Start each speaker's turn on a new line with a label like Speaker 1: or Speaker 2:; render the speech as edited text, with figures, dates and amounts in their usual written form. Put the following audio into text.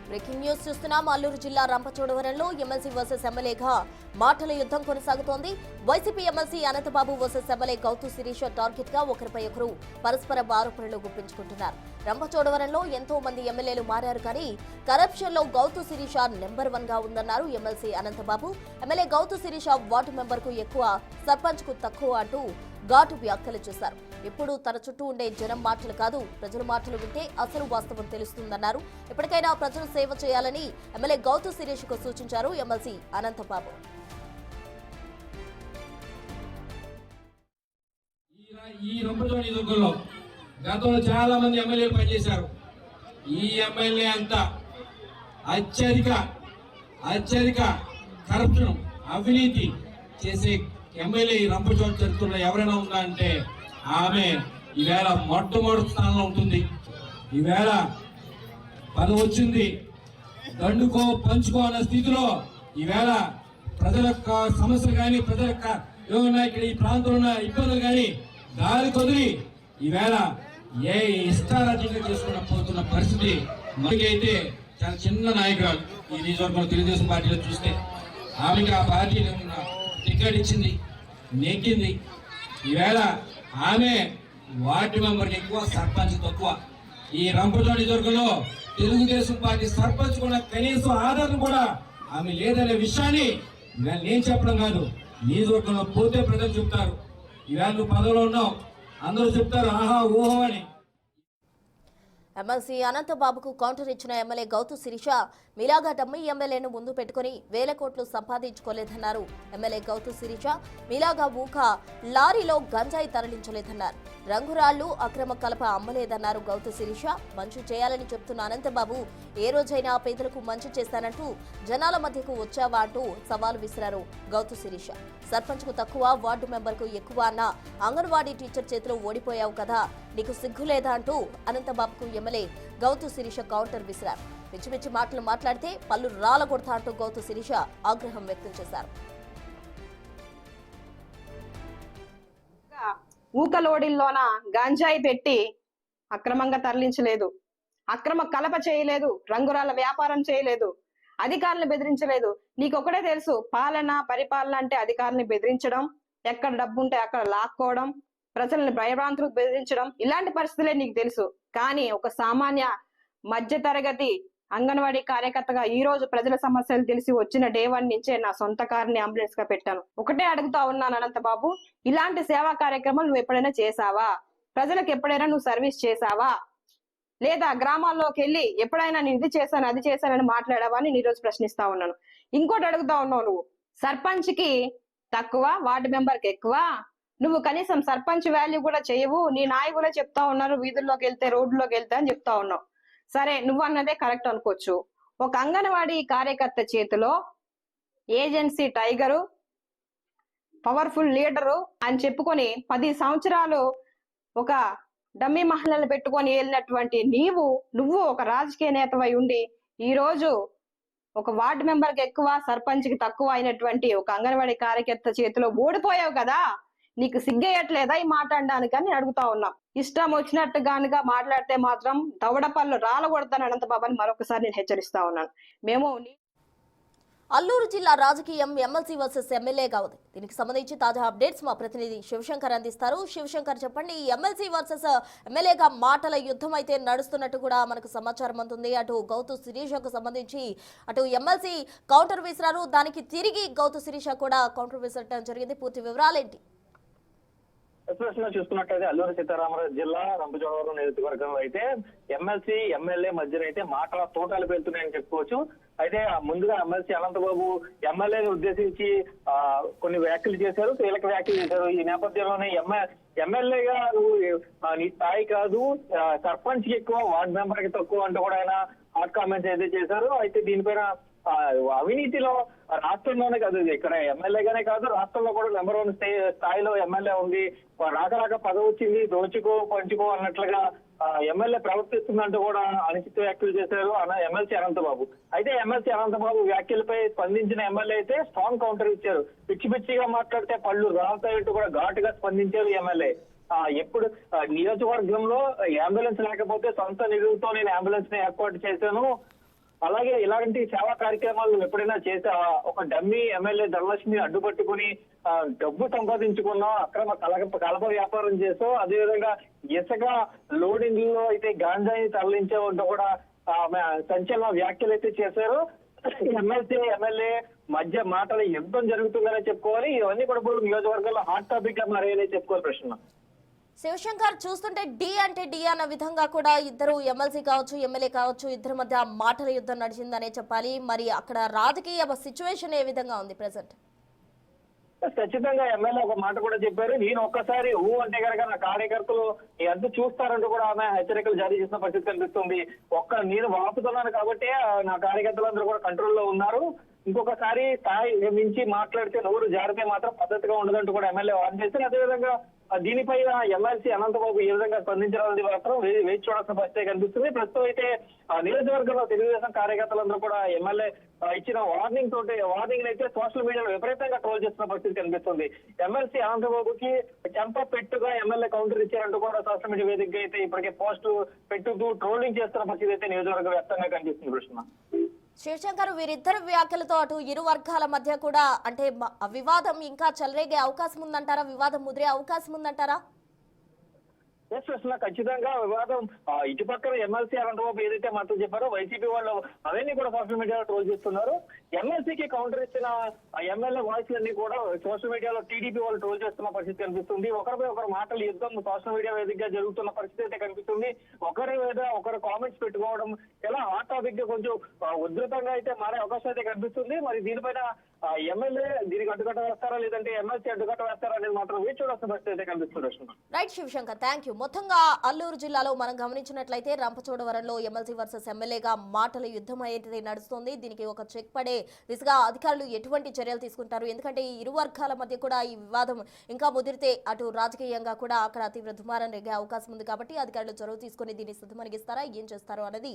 Speaker 1: Breaking news చూస్తున్నాం. అల్లూరు జిల్లా రంపచోడవరంలో MLC versus ఎమ్మెల్యేగా మాటల యుద్ధం కొనసాగుతోంది. YCP MLC Anantababu versus MLA Gouthu Sirisha target గా ఒకరిపై ఒకరు పరస్పర ఆరోపణలు గుప్పించుకుంటున్నారు. రంపచోడవరంలో ఎంతో మంది ఎమ్మెల్యేలు మారారు కానీ కరప్షన్ లో గౌతు శిరీష నెంబర్ 1 గా ఉందన్నారు MLC Anantababu. MLA Gouthu Sirisha ward member కు ఎక్కువ, సర్పంచ్ కు తక్కువ అంటూ ఘాటు వ్యాఖ్యలు చేశారు. ఇప్పుడు తన చుట్టూ ఉండే జనం మాటలు కాదు, ప్రజల మాటలు వింటే అసలు వాస్తవం తెలుస్తుందన్నారు. ఇప్పటికైనా ప్రజలు సేవ చేయాలని ఎమ్మెల్యే గౌతు శిరీషకు సూచించారు ఎమ్మెల్సీ అనంతబాబు.
Speaker 2: ఈ రంపచోడ నియోజకవర్గంలో గతంలో చాలా మంది ఎమ్మెల్యేలు పనిచేశారు. ఈ ఎమ్మెల్యే అంతా అత్యధిక కరప్షన్, అవినీతి చేసే ఎమ్మెల్యే ఈ రంపచోడ చరిత్రలో ఎవరైనా ఉందా అంటే ఆమె ఈవేళ మొట్టమొదటి స్థానంలో ఉంటుంది. ఈవేళ పదవి వచ్చింది, దండుకో పంచుకో అన్న స్థితిలో ఈవేళ ప్రజల యొక్క సమస్యలు కానీ, ప్రజల యొక్క ఏమన్నా ఇక్కడ ఈ ప్రాంతంలో ఉన్న ఇబ్బందులు కానీ దారి కొదిలి ఈవేళ ఏ ఇష్టారాజ్యంగా చేసుకున్న పోతున్న పరిస్థితి. మనకైతే చాలా చిన్న నాయకురాలు ఈ నియోజకవర్గంలో తెలుగుదేశం పార్టీలో చూస్తే ఆమెకి ఆ పార్టీ టికెట్ ఇచ్చింది, నెగ్గింది. ఈవేళ ఆమె వార్డు మెంబర్కి ఎక్కువ, సర్పంచ్ తక్కువ. ఈ రంపచోడ నియోజకవర్గంలో తెలుగుదేశం పార్టీ సర్పంచ్ కూడా కనీసం ఆదరణ కూడా ఆమె లేదనే విషయాన్ని నేను చెప్పడం కాదు, నియోజకవర్గంలో పోతే ప్రజలు చెప్తారు. ఈవేళ నువ్వు పదవిలో ఉన్నావు, అందరూ చెప్తారు ఆహా ఊహో అని.
Speaker 1: ఎమ్మెల్సీ అనంతబాబుకు కౌంటర్ ఇచ్చిన ఎమ్మెల్యే గౌతు శిరీష మీలాగా డమ్మీ ఎమ్మెల్యేను ముందు పెట్టుకుని వేల కోట్లు సంపాదించుకోలేదన్నారు. ఎమ్మెల్యే గౌతు శిరీష మీలాగా ఊక లారీలో గంజాయి తరలించలేదన్నారు. రంగురాళ్లు, అక్రమ కలప అమ్మలేదన్నారు గౌతు శిరీష. మంచి చేయాలని చెప్తున్న అనంతబాబు ఏ రోజైనా పేదలకు మంచి చేస్తానంటూ జనాల మధ్యకు వచ్చావా అంటూ సవాలు విసిరారు గౌతు శిరీష. సర్పంచ్ కు తక్కువ, వార్డు మెంబర్ కు ఎక్కువ అన్న అంగన్వాడీ టీచర్ చేతిలో ఓడిపోయావు కదా, నీకు సిగ్గు లేదా అంటూ అనంతబాబుకు ఎమ్మెల్యే గౌతు శిరీష కౌంటర్ విసిరారు. పిచ్చి మాటలు మాట్లాడితే పళ్ళు రాలగొడతా అంటూ గౌతు శిరీష ఆగ్రహం వ్యక్తం చేశారు.
Speaker 3: ఊకలోడిల్లోన గంజాయి పెట్టి అక్రమంగా తరలించలేదు, అక్రమ కలప చేయలేదు, రంగురాల వ్యాపారం చేయలేదు, అధికారులను బెదిరించలేదు. నీకొకటే తెలుసు, పరిపాలన అంటే అధికారులను బెదిరించడం, ఎక్కడ డబ్బు ఉంటే అక్కడ లాక్కోవడం, ప్రజలను భయభ్రాంతులకు బెదిరించడం, ఇలాంటి పరిస్థితులే నీకు తెలుసు. కానీ ఒక సామాన్య మధ్య తరగతి అంగన్వాడీ కార్యకర్తగా ఈ రోజు ప్రజల సమస్యలు తెలిసి వచ్చిన డే 1 నుంచే నా సొంత కారుని అంబులెన్స్ గా పెట్టాను. ఒకటే అడుగుతా ఉన్నాను అనంతబాబు, ఇలాంటి సేవా కార్యక్రమాలు నువ్వు ఎప్పుడైనా చేసావా? ప్రజలకు ఎప్పుడైనా నువ్వు సర్వీస్ చేసావా? లేదా గ్రామాల్లోకి వెళ్ళి ఎప్పుడైనా నేను ఇది చేశాను అది చేశానని మాట్లాడావా అని ఈ రోజు ప్రశ్నిస్తా ఉన్నాను. ఇంకోటి అడుగుతా ఉన్నావు, నువ్వు సర్పంచ్ కి తక్కువ, వార్డు మెంబర్ కి ఎక్కువ, నువ్వు కనీసం సర్పంచ్ వాల్యూ కూడా చేయవు. నీ నాయకులే చెప్తా ఉన్నారు వీధుల్లోకి వెళ్తే, రోడ్లోకి వెళ్తే అని చెప్తా ఉన్నావు. సరే, నువ్వు అన్నదే కరెక్ట్ అనుకోవచ్చు. ఒక అంగన్వాడీ కార్యకర్త చేతిలో ఏజెన్సీ టైగరు, పవర్ఫుల్ లీడరు అని చెప్పుకొని 10 సంవత్సరాలు ఒక డమ్మీ మహిళలు పెట్టుకొని వెళ్ళినటువంటి నువ్వు ఒక రాజకీయ నేతవై ఉండి ఈ రోజు ఒక వార్డు మెంబర్ కి ఎక్కువ, సర్పంచ్ కి తక్కువ అయినటువంటి ఒక అంగన్వాడీ కార్యకర్త చేతిలో ఓడిపోయావు కదా, నీకు సిగ్గేయట్లేదా ఈ మాట అనడానికి అడుగుతా ఉన్నాం. ఇష్టం వచ్చినట్టు గానుగా మాట్లాడితే మాత్రం దవడపళ్ళు రాలగొడతాను అనంతబాబు అని మరొకసారి నేను హెచ్చరిస్తా ఉన్నాను. మేము
Speaker 1: అల్లూరు జిల్లా రాజకీయం ఎమ్మెల్సీ వర్సెస్ ఎమ్మెల్యేగా ఉంది. దీనికి సంబంధించి తాజా అప్డేట్స్ మా ప్రతినిధి శివశంకర్ అందిస్తారు. శివశంకర్, చెప్పండి, ఎమ్మెల్సీ వర్సెస్ ఎమ్మెల్యేగా మాటల యుద్ధం అయితే నడుస్తున్నట్టు కూడా మనకు సమాచారం అందుతుంది. అటు గౌతు శిరీషకు సంబంధించి అటు ఎమ్మెల్సీ కౌంటర్ విసిరారు, దానికి తిరిగి గౌతు శిరీష కూడా కౌంటర్ విసరడం జరిగింది. పూర్తి వివరాలేంటి?
Speaker 4: చూసుకున్నట్టయితే అల్లూరు సీతారామరాజు జిల్లా రంపచోడవరం నియోజకవర్గంలో అయితే ఎమ్మెల్సీ ఎమ్మెల్యే మధ్యన అయితే మాటల తోటాలు పెడుతున్నాయని చెప్పుకోవచ్చు. అయితే ముందుగా ఎమ్మెల్సీ అనంతబాబు ఎమ్మెల్యేని ఉద్దేశించి కొన్ని వ్యాఖ్యలు చేశారు, కీలక వ్యాఖ్యలు చేశారు. ఈ నేపథ్యంలోనే ఎమ్మెల్యేగా నీ స్థాయి కాదు, సర్పంచ్ కి ఎక్కువ, వార్డు మెంబర్ కి తక్కువ అంటూ కూడా ఆయన హాట్ కామెంట్స్ అయితే చేశారు. అయితే దీనిపైన అవినీతిలో రాష్ట్రంలోనే కాదు, ఇక్కడ ఎమ్మెల్యేగానే కాదు రాష్ట్రంలో కూడా నెంబర్ 1 స్థాయిలో ఎమ్మెల్యే ఉంది. రాక పదవి వచ్చింది, దోచుకో పంచుకో అన్నట్లుగా ఎమ్మెల్యే ప్రవర్తిస్తుందంటూ కూడా అనుచిత వ్యాఖ్యలు చేశారు ఎమ్మెల్సీ అనంతబాబు. అయితే ఎమ్మెల్సీ అనంతబాబు వ్యాఖ్యలపై స్పందించిన ఎమ్మెల్యే అయితే స్ట్రాంగ్ కౌంటర్ ఇచ్చారు. పిచ్చిగా మాట్లాడితే పళ్ళు రావుతాయంటూ కూడా ఘాటుగా స్పందించారు ఎమ్మెల్యే. ఎప్పుడు నియోజకవర్గంలో అంబులెన్స్ లేకపోతే సొంత నిధులతో నేను అంబులెన్స్ ని ఏర్పాటు చేశాను, అలాగే ఇలాంటి సేవా కార్యక్రమాలు ఎప్పుడైనా చేసావా? ఒక డమ్మీ ఎమ్మెల్యే ధనలక్ష్మి అడ్డుపట్టుకుని డబ్బు సంపాదించుకున్నాం, అక్రమ కలప వ్యాపారం చేసావు, అదేవిధంగా ఇసుక లోడింగ్ లో అయితే గాంజాయి తరలించే ఉంటూ కూడా సంచలన వ్యాఖ్యలు అయితే చేశారు. ఎమ్మెల్సీ ఎమ్మెల్యే మధ్య మాటల యుద్ధం జరుగుతుందనే చెప్పుకోవాలి. ఇవన్నీ కూడా ఇప్పుడు నియోజకవర్గంలో హాట్ టాపిక్ గా మారాయనే చెప్పుకోవాలి ప్రశ్న.
Speaker 1: శివశంకర్, చూస్తుంటే డి అంటే డి అన్న విధంగా కూడా ఇద్దరు ఎమ్మెల్సీ కావచ్చు ఎమ్మెల్యే కావచ్చు ఇద్దరి మధ్య మాటల యుద్ధం నడిచిందనే చెప్పాలి. మరి అక్కడ రాజకీయ సిచ్యువేషన్ ఏ విధంగా ఉంది ప్రెసెంట్?
Speaker 4: ఖచ్చితంగా ఎమ్మెల్యే ఒక మాట కూడా చెప్పారు, నేను ఒక్కసారి అంటే కనుక నా కార్యకర్తలు ఎంత చూస్తారంటూ కూడా ఆమె హెచ్చరికలు జారీ చేసిన పరిస్థితి కనిపిస్తుంది. నేను వాపుతున్నాను కాబట్టి నా కార్యకర్తలందరూ కూడా కంట్రోల్లో ఉన్నారు, ఇంకొకసారి స్థాయి మించి మాట్లాడితే నోరు జారితే మాత్రం పద్ధతిగా ఉండదంటూ కూడా ఎమ్మెల్యే వార్న్ చేశారు. అదేవిధంగా దీనిపై ఎమ్మెల్సీ అనంతబాబు ఏ విధంగా స్పందించాలనేది మాత్రం వేచి చూడాల్సిన పరిస్థితి కనిపిస్తుంది. ప్రస్తుతం అయితే నియోజకవర్గంలో తెలుగుదేశం కార్యకర్తలందరూ కూడా ఎమ్మెల్యే ఇచ్చిన వార్నింగ్ అయితే సోషల్ మీడియాలో విపరీతంగా ట్రోల్ చేస్తున్న పరిస్థితి కనిపిస్తుంది. ఎమ్మెల్సీ అనంతబాబుకి చెంప పెట్టుగా ఎమ్మెల్యే కౌంటర్ ఇచ్చారంటూ కూడా సోషల్ మీడియా వేదికగా అయితే ఇప్పటికే పోస్ట్ పెట్టుతూ ట్రోలింగ్ చేస్తున్న పరిస్థితి అయితే నియోజకవర్గ వ్యాప్తంగా కనిపిస్తుంది కృష్ణ.
Speaker 1: శివశంకర్, వీరిద్దరు వ్యాఖ్యలతో అటు ఇరు వర్గాల మధ్య కూడా అంటే వివాదం ఇంకా చెలరేగే అవకాశం ఉందంటారా? వివాదం ముదిరే అవకాశం ఉందంటారా?
Speaker 4: ప్రశ్న ఖచ్చితంగా వివాదం ఇటుపక్కన ఎమ్మెల్సీ అనంతబాబు ఏదైతే మాటలు చెప్పారో వైసీపీ వాళ్ళు అవన్నీ కూడా సోషల్ మీడియాలో ట్రోల్ చేస్తున్నారు. ఎమ్మెల్సీకి కౌంటర్ ఇచ్చిన ఎమ్మెల్యే వాయిస్లన్నీ కూడా సోషల్ మీడియాలో టీడీపీ వాళ్ళు ట్రోల్ చేస్తున్న పరిస్థితి కనిపిస్తుంది. ఒకరిపై ఒకరు మాటలు యుద్ధం సోషల్ మీడియా వేదికగా జరుగుతున్న పరిస్థితి అయితే కనిపిస్తుంది. ఒకరి మీద ఒకరు కామెంట్స్ పెట్టుకోవడం ఇలా హాట్ టాపిక్ గా కొంచెం ఉధృతంగా అయితే మారే అవకాశం అయితే కనిపిస్తుంది. మరి దీనిపైన ఎమ్మెల్యే దీనికి అడ్డుకట్ట వేస్తారా లేదంటే ఎమ్మెల్సీ అడ్డుకట్ట వేస్తారా అనేది మాత్రం వేచి చూడాల్సిన పరిస్థితి అయితే కనిపిస్తుంది.
Speaker 1: Right Shivashankar, thank you. మొత్తంగా అల్లూరు జిల్లాలో మనం గమనించినట్లయితే రంపచోడవరంలో ఎమ్మెల్సీ వర్సెస్ ఎమ్మెల్యేగా మాటల యుద్ధం అయితే నడుస్తుంది. దీనికి ఒక చెక్ పడే దిశగా అధికారులు ఎటువంటి చర్యలు తీసుకుంటారు? ఎందుకంటే ఈ ఇరు వర్గాల మధ్య కూడా ఈ వివాదం ఇంకా ముదిరితే అటు రాజకీయంగా కూడా అక్కడ తీవ్ర దుమారం రేగే అవకాశం ఉంది. కాబట్టి అధికారులు చొరవ తీసుకుని దీన్ని సద్దుమణిగిస్తారా, ఏం చేస్తారో అనేది